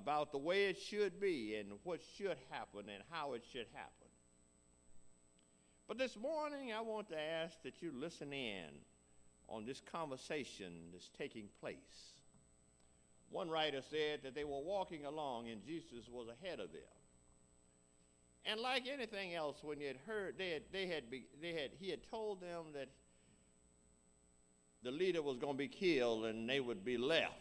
about the way it should be and what should happen and how it should happen. But this morning, I want to ask that you listen in on this conversation that's taking place. One writer said that they were walking along and Jesus was ahead of them. And like anything else, when you had heard, he had told them that the leader was going to be killed and they would be left.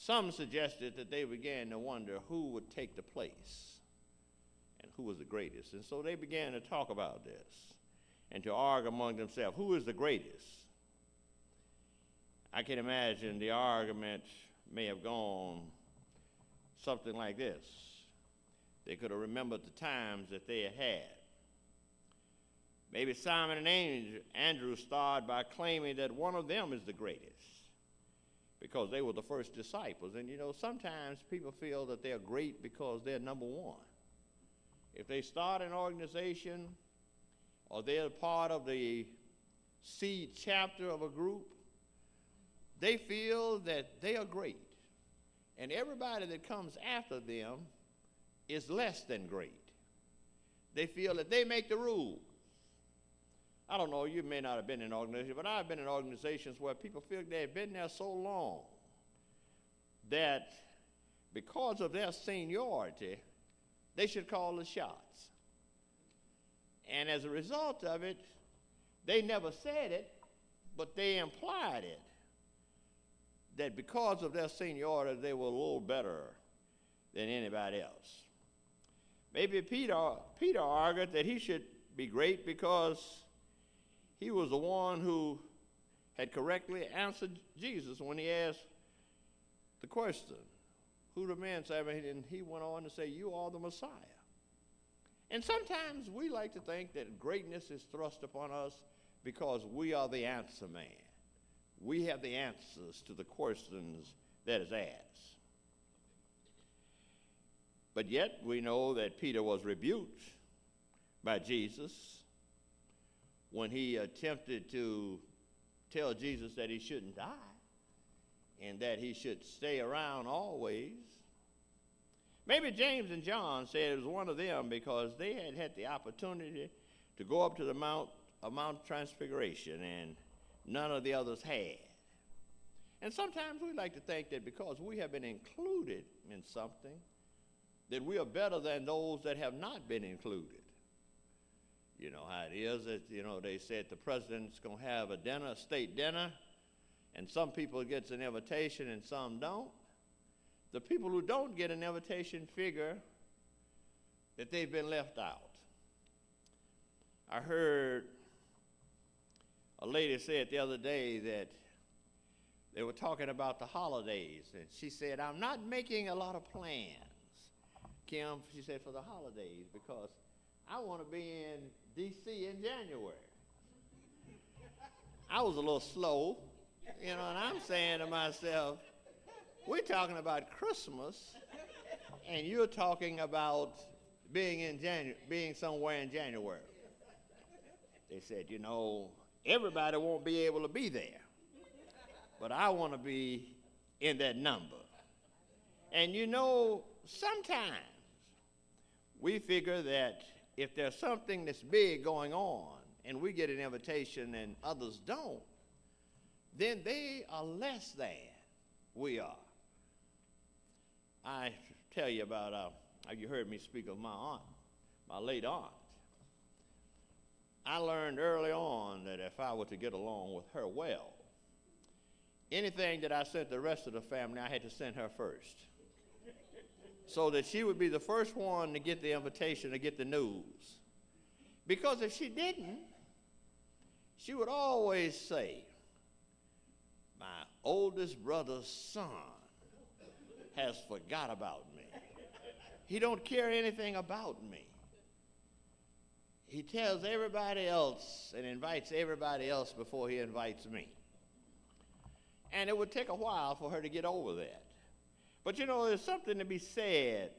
Some suggested that they began to wonder who would take the place and who was the greatest. And so they began to talk about this and to argue among themselves, who is the greatest? I can imagine the argument may have gone something like this. They could have remembered the times that they had had. Maybe Simon and Andrew started by claiming that one of them is the greatest because they were the first disciples. And you know, sometimes people feel that they're great because they're number one. If they start an organization or they're part of the seed chapter of a group, they feel that they are great. And everybody that comes after them is less than great. They feel that they make the rules. I don't know, you may not have been in an organization, but I've been in organizations where people feel they've been there so long that because of their seniority, they should call the shots. And as a result of it, they never said it, but they implied it, that because of their seniority, they were a little better than anybody else. Maybe Peter argued that he should be great because he was the one who had correctly answered Jesus when he asked the question, who the man said, and he went on to say, you are the Messiah. And sometimes we like to think that greatness is thrust upon us because we are the answer man. We have the answers to the questions that is asked. But yet we know that Peter was rebuked by Jesus when he attempted to tell Jesus that he shouldn't die and that he should stay around always. Maybe James and John said it was one of them because they had had the opportunity to go up to the Mount of Transfiguration and none of the others had. And sometimes we like to think that because we have been included in something, that we are better than those that have not been included. You know how it is that, you know, they said the president's going to have a dinner, a state dinner, and some people get an invitation and some don't. The people who don't get an invitation figure that they've been left out. I heard a lady say it the other day that they were talking about the holidays, and she said, I'm not making a lot of plans, Kim, she said, for the holidays, because I want to be in D.C. in January. I was a little slow, you know, and I'm saying to myself, we're talking about Christmas, and you're talking about being somewhere in January. They said, you know, everybody won't be able to be there, but I want to be in that number. And you know, sometimes we figure that if there's something that's big going on and we get an invitation and others don't, then they are less than we are. I tell you about, you heard me speak of my aunt, my late aunt. I learned early on that if I were to get along with her well, anything that I sent the rest of the family, I had to send her first, so that she would be the first one to get the invitation, to get the news. Because if she didn't, she would always say, my oldest brother's son has forgot about me. He don't care anything about me. He tells everybody else and invites everybody else before he invites me. And it would take a while for her to get over that. But you know, there's something to be said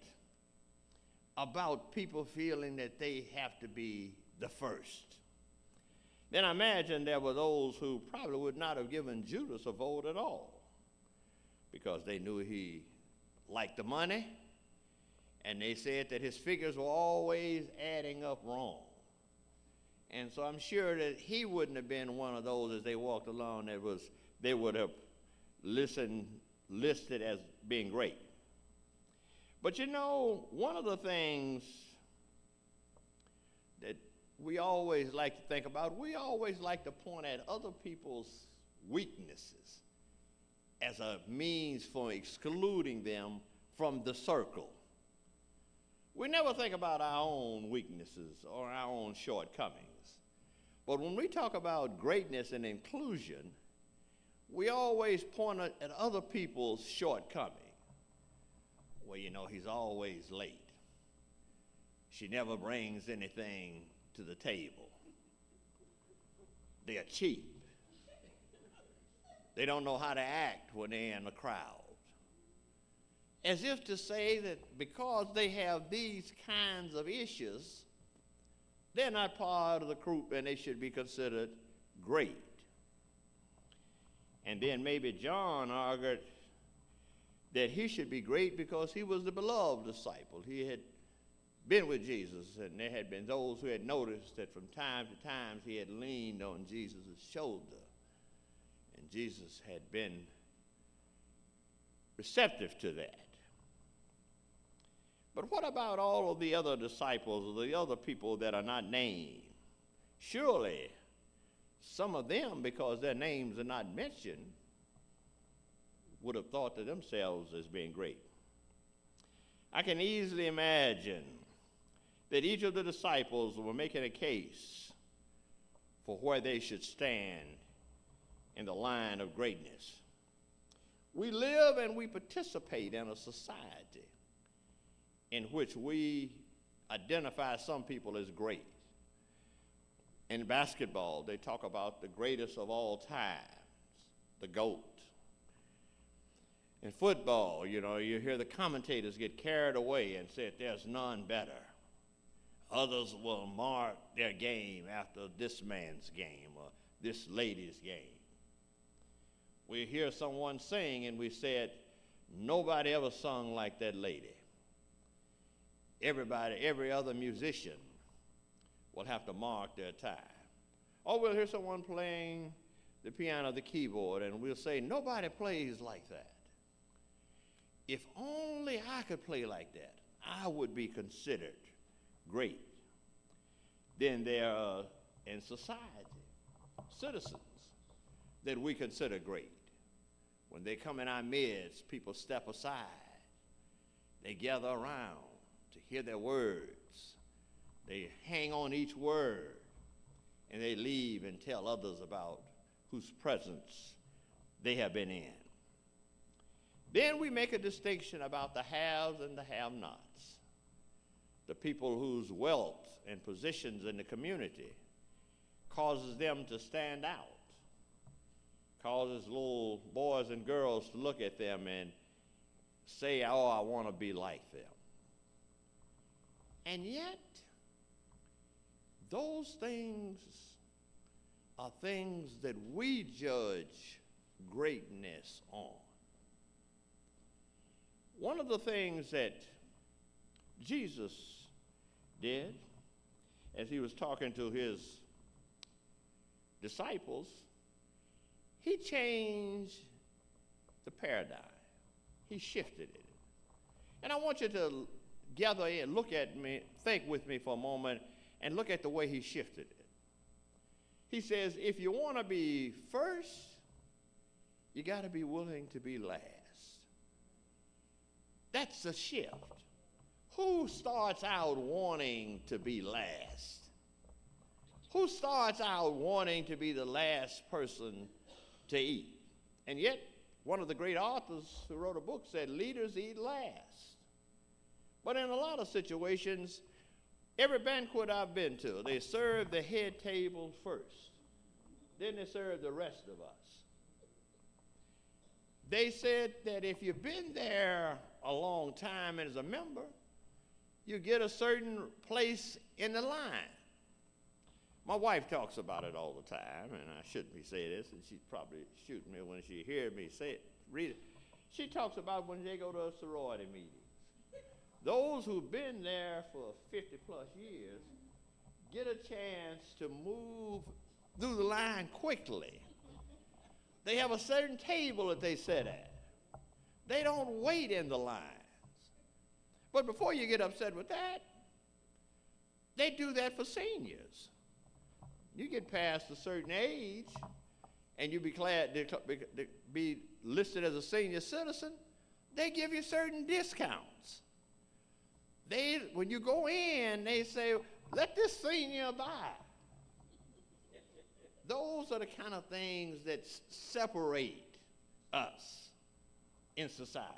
about people feeling that they have to be the first. Then I imagine there were those who probably would not have given Judas a vote at all. because they knew he liked the money, and they said that his figures were always adding up wrong. And so I'm sure that he wouldn't have been one of those as they walked along that they would have listed as being great. But you know, one of the things that we always like to think about, we always like to point at other people's weaknesses as a means for excluding them from the circle. We never think about our own weaknesses or our own shortcomings. But when we talk about greatness and inclusion, we always point at other people's shortcomings. Well, you know, he's always late. She never brings anything to the table. They're cheap. They don't know how to act when they're in a crowd. As if to say that because they have these kinds of issues, they're not part of the group and they should be considered great. And then maybe John argued that he should be great because he was the beloved disciple. He had been with Jesus, and there had been those who had noticed that from time to time he had leaned on Jesus' shoulder, and Jesus had been receptive to that. But what about all of the other disciples or the other people that are not named? Surely some of them, because their names are not mentioned, would have thought of themselves as being great. I can easily imagine that each of the disciples were making a case for where they should stand in the line of greatness. We live and we participate in a society in which we identify some people as great. In basketball, they talk about the greatest of all times, the GOAT. In football, you know, you hear the commentators get carried away and say there's none better. Others will mark their game after this man's game or this lady's game. We hear someone sing and we said, nobody ever sung like that lady. Every other musician will have to mark their time. Or we'll hear someone playing the piano, the keyboard, and we'll say, nobody plays like that. If only I could play like that, I would be considered great. Then there are in society citizens that we consider great. When they come in our midst, people step aside. They gather around to hear their words. They hang on each word, and they leave and tell others about whose presence they have been in. Then we make a distinction about the haves and the have-nots, the people whose wealth and positions in the community causes them to stand out, causes little boys and girls to look at them and say, oh, I want to be like them. And yet, those things are things that we judge greatness on. One of the things that Jesus did as he was talking to his disciples, he changed the paradigm. He shifted it. And I want you to gather in, look at me, think with me for a moment, and look at the way he shifted it. He says, if you want to be first, you got to be willing to be last. That's a shift. Who starts out wanting to be last? Who starts out wanting to be the last person to eat? And yet, one of the great authors who wrote a book said, leaders eat last. But in a lot of situations, every banquet I've been to, they serve the head table first. Then they serve the rest of us. They said that if you've been there a long time as a member, you get a certain place in the line. My wife talks about it all the time, and I shouldn't be saying this, and she'd probably shoot me when she hears me say it, read it. She talks about when they go to a sorority meeting. Those who've been there for 50 plus years get a chance to move through the line quickly. They have a certain table that they sit at. They don't wait in the lines. But before you get upset with that, they do that for seniors. You get past a certain age, and you be glad to be listed as a senior citizen, they give you certain discounts. When you go in, they say, let this senior by. Those are the kind of things that separate us in society.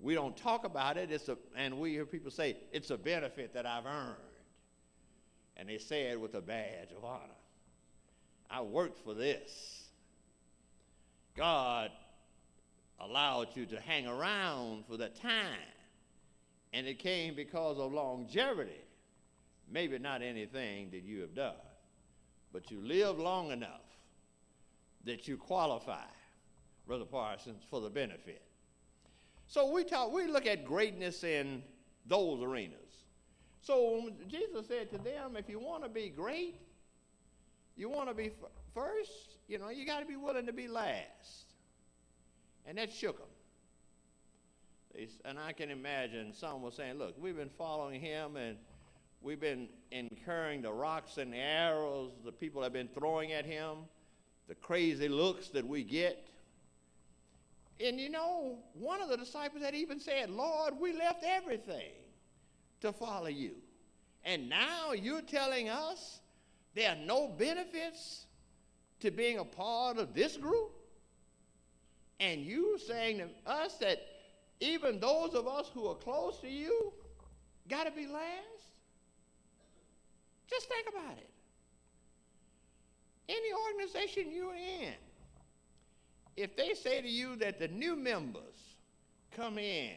We don't talk about it, and we hear people say, it's a benefit that I've earned. And they say it with a badge of honor. I worked for this. God allowed you to hang around for that time, and it came because of longevity. Maybe not anything that you have done, but you lived long enough that you qualify, Brother Parsons, for the benefit. So we look at greatness in those arenas. So Jesus said to them, if you want to be great, you want to be first, you got to be willing to be last. And that shook them. And I can imagine some were saying, look, we've been following him, and we've been incurring the rocks and the arrows the people have been throwing at him, the crazy looks that we get. And one of the disciples had even said, Lord, we left everything to follow you. And now you're telling us there are no benefits to being a part of this group? And you saying to us that even those of us who are close to you got to be last? Just think about it. Any organization you're in, if they say to you that the new members come in